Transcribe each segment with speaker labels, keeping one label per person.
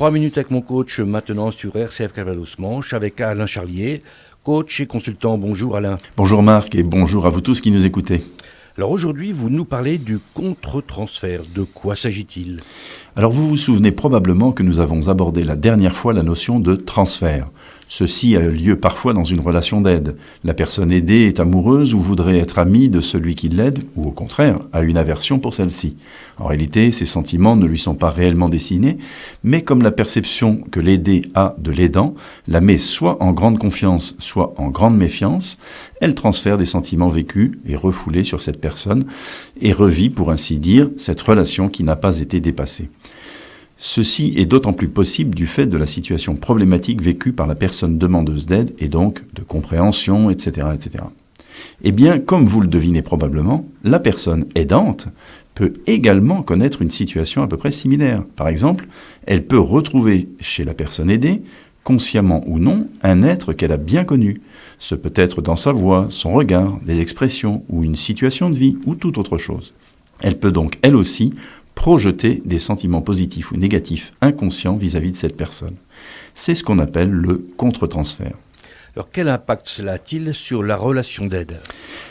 Speaker 1: 3 minutes avec mon coach maintenant sur RCF Calvados-Manche avec Alain Charlier, coach et consultant. Bonjour Alain.
Speaker 2: Bonjour Marc et bonjour à vous tous qui nous écoutez.
Speaker 1: Alors aujourd'hui, vous nous parlez du contre-transfert. De quoi s'agit-il ?
Speaker 2: Alors vous vous souvenez probablement que nous avons abordé la dernière fois la notion de transfert. Ceci a lieu parfois dans une relation d'aide. La personne aidée est amoureuse ou voudrait être amie de celui qui l'aide, ou au contraire, a une aversion pour celle-ci. En réalité, ces sentiments ne lui sont pas réellement dessinés, mais comme la perception que l'aidé a de l'aidant la met soit en grande confiance, soit en grande méfiance, elle transfère des sentiments vécus et refoulés sur cette personne et revit, pour ainsi dire, cette relation qui n'a pas été dépassée. Ceci est d'autant plus possible du fait de la situation problématique vécue par la personne demandeuse d'aide et donc de compréhension, etc., etc. Eh bien, comme vous le devinez probablement, la personne aidante peut également connaître une situation à peu près similaire. Par exemple, elle peut retrouver chez la personne aidée, consciemment ou non, un être qu'elle a bien connu. Ce peut être dans sa voix, son regard, des expressions ou une situation de vie ou toute autre chose. Elle peut donc, elle aussi, projeter des sentiments positifs ou négatifs inconscients vis-à-vis de cette personne. C'est ce qu'on appelle le contre-transfert.
Speaker 1: Alors quel impact cela a-t-il sur la relation d'aide ?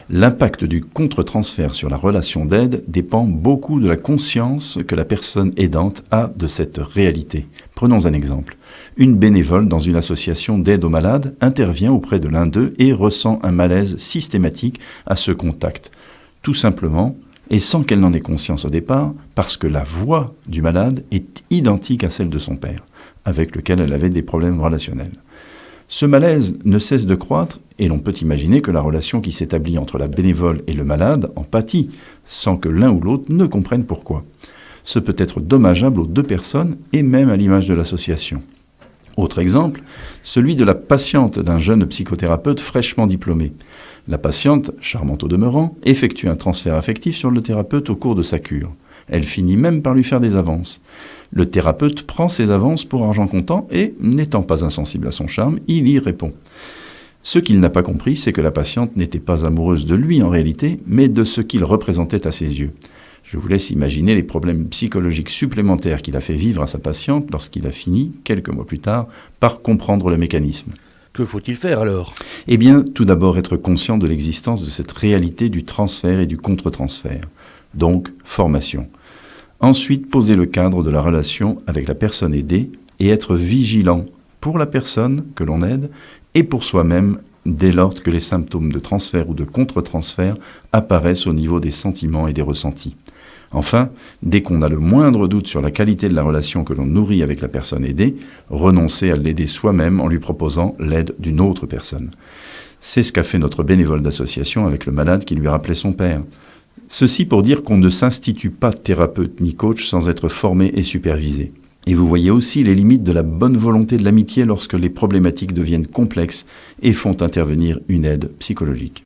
Speaker 2: L'impact du contre-transfert sur la relation d'aide dépend beaucoup de la conscience que la personne aidante a de cette réalité. Prenons un exemple. Une bénévole dans une association d'aide aux malades intervient auprès de l'un d'eux et ressent un malaise systématique à ce contact. Tout simplement, et sans qu'elle n'en ait conscience au départ, parce que la voix du malade est identique à celle de son père, avec lequel elle avait des problèmes relationnels. Ce malaise ne cesse de croître, et l'on peut imaginer que la relation qui s'établit entre la bénévole et le malade en pâtit, sans que l'un ou l'autre ne comprenne pourquoi. Ce peut être dommageable aux deux personnes, et même à l'image de l'association. Autre exemple, celui de la patiente d'un jeune psychothérapeute fraîchement diplômé. La patiente, charmante au demeurant, effectue un transfert affectif sur le thérapeute au cours de sa cure. Elle finit même par lui faire des avances. Le thérapeute prend ces avances pour argent comptant et, n'étant pas insensible à son charme, il y répond. Ce qu'il n'a pas compris, c'est que la patiente n'était pas amoureuse de lui en réalité, mais de ce qu'il représentait à ses yeux. Je vous laisse imaginer les problèmes psychologiques supplémentaires qu'il a fait vivre à sa patiente lorsqu'il a fini, quelques mois plus tard, par comprendre le mécanisme.
Speaker 1: Que faut-il faire alors ?
Speaker 2: Eh bien, tout d'abord être conscient de l'existence de cette réalité du transfert et du contre-transfert. Donc, formation. Ensuite, poser le cadre de la relation avec la personne aidée et être vigilant pour la personne que l'on aide et pour soi-même dès lors que les symptômes de transfert ou de contre-transfert apparaissent au niveau des sentiments et des ressentis. Enfin, dès qu'on a le moindre doute sur la qualité de la relation que l'on nourrit avec la personne aidée, renoncer à l'aider soi-même en lui proposant l'aide d'une autre personne. C'est ce qu'a fait notre bénévole d'association avec le malade qui lui rappelait son père. Ceci pour dire qu'on ne s'institue pas thérapeute ni coach sans être formé et supervisé. Et vous voyez aussi les limites de la bonne volonté de l'amitié lorsque les problématiques deviennent complexes et font intervenir une aide psychologique.